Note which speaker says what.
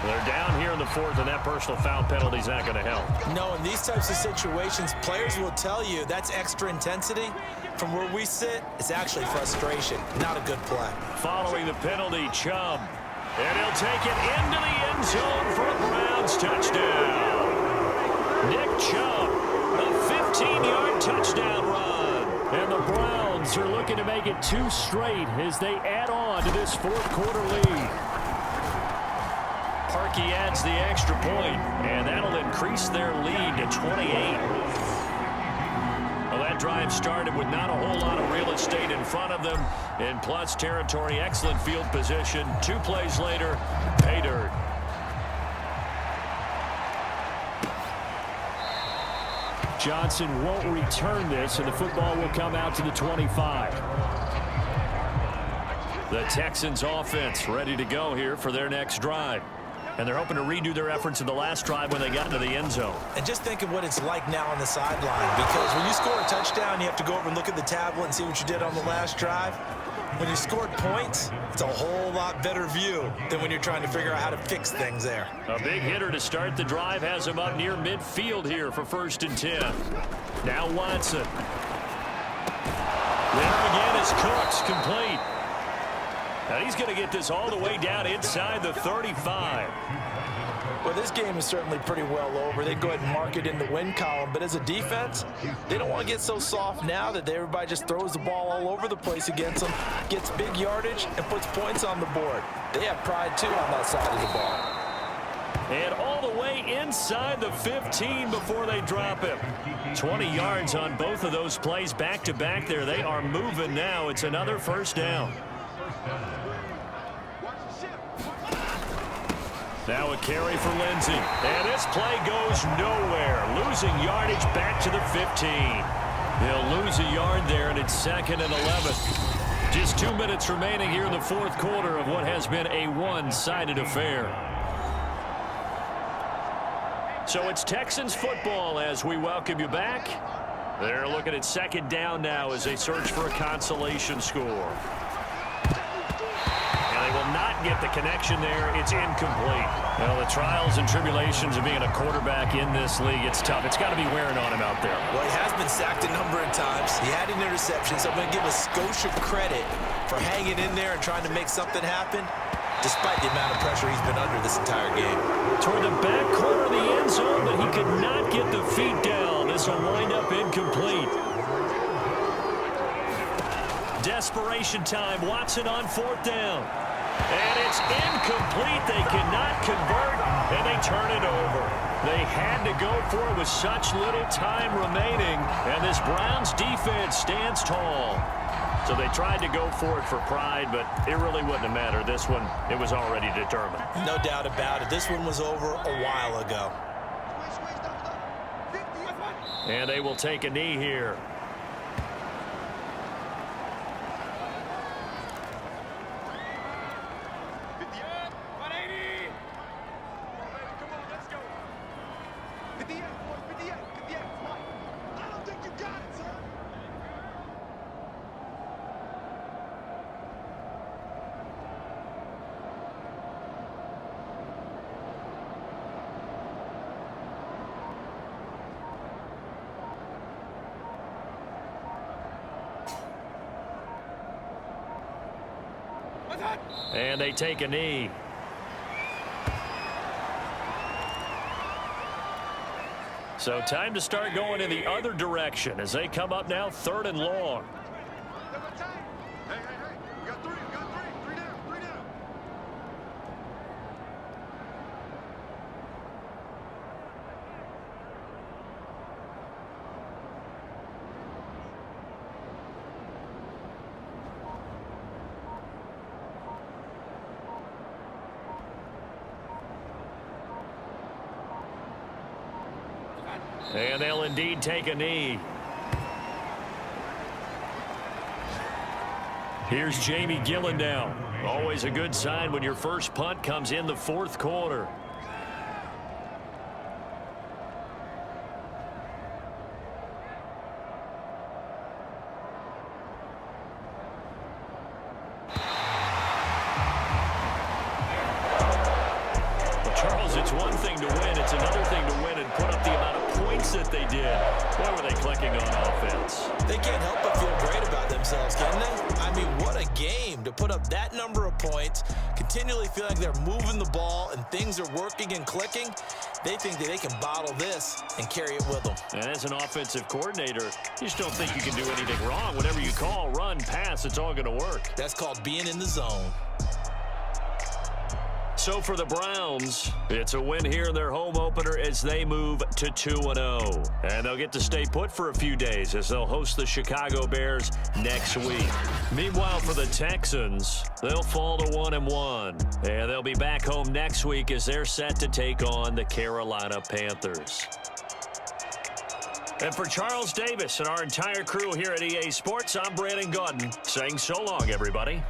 Speaker 1: They're down here in the fourth, and that personal foul penalty is not going to help.
Speaker 2: No, in these types of situations, players will tell you that's extra intensity. From where we sit, it's actually frustration, not a good play.
Speaker 1: Following the penalty, Chubb. And he'll take it into the end zone for a Browns touchdown. Nick Chubb, a 15-yard touchdown run. And the Browns are looking to make it 2 straight as they add on to this fourth-quarter lead. Parkey adds the extra point, and that'll increase their lead to 28. Well, that drive started with not a whole lot of real estate in front of them. In plus territory, excellent field position. 2 plays later, pay dirt. Johnson won't return this, and the football will come out to the 25. The Texans offense ready to go here for their next drive. And they're hoping to redo their efforts in the last drive when they got into the end zone.
Speaker 2: And just think of what it's like now on the sideline, because when you score a touchdown, you have to go over and look at the tablet and see what you did on the last drive. When you scored points, it's a whole lot better view than when you're trying to figure out how to fix things there.
Speaker 1: A big hitter to start the drive has him up near midfield here for 1st and 10. Now Watson. There again is Cooks, complete. Now he's going to get this all the way down inside the 35.
Speaker 2: Well, this game is certainly pretty well over. They go ahead and mark it in the win column. But as a defense, they don't want to get so soft now that everybody just throws the ball all over the place against them, gets big yardage, and puts points on the board. They have pride, too, on that side of the ball.
Speaker 1: And all the way inside the 15 before they drop him. 20 yards on both of those plays back-to-back there. They are moving now. It's another 1st down. Now a carry for Lindsey. And this play goes nowhere. Losing yardage back to the 15. They'll lose a yard there, and it's 2nd and 11. Just 2 minutes remaining here in the fourth quarter of what has been a one-sided affair. So it's Texans football as we welcome you back. They're looking at 2nd down now as they search for a consolation score. They will not get the connection there. It's incomplete. Well, the trials and tribulations of being a quarterback in this league, it's tough. It's got to be wearing on him out there.
Speaker 2: Well, he has been sacked a number of times. He had an interception, so I'm going to give a skosh of credit for hanging in there and trying to make something happen, despite the amount of pressure he's been under this entire game.
Speaker 1: Toward the back corner of the end zone, but he could not get the feet down. This will wind up incomplete. Desperation time. Watson on 4th down. And it's incomplete. They cannot convert, and they turn it over. They had to go for it with such little time remaining, and this Browns defense stands tall. So they tried to go for it for pride, but it really wouldn't have mattered. This one, it was already determined.
Speaker 2: No doubt about it. This one was over a while ago.
Speaker 1: And they will take a knee here. And they take a knee. So time to start going in the other direction as they come up now 3rd and long. And they'll indeed take a knee. Here's Jamie Gillen now. Always a good sign when your first punt comes in the fourth quarter. It's one thing to win. It's another thing to win and put up the amount of points that they did. Boy, were they clicking on offense.
Speaker 2: They can't help but feel great about themselves, can they? I mean, what a game to put up that number of points, continually feel like they're moving the ball and things are working and clicking. They think that they can bottle this and carry it with them.
Speaker 1: And as an offensive coordinator, you just don't think you can do anything wrong. Whatever you call, run, pass, it's all going to work.
Speaker 2: That's called being in the zone.
Speaker 1: So for the Browns, it's a win here in their home opener as they move to 2-0. And they'll get to stay put for a few days as they'll host the Chicago Bears next week. Meanwhile, for the Texans, they'll fall to 1-1. And they'll be back home next week as they're set to take on the Carolina Panthers. And for Charles Davis and our entire crew here at EA Sports, I'm Brandon Gaudin saying so long, everybody.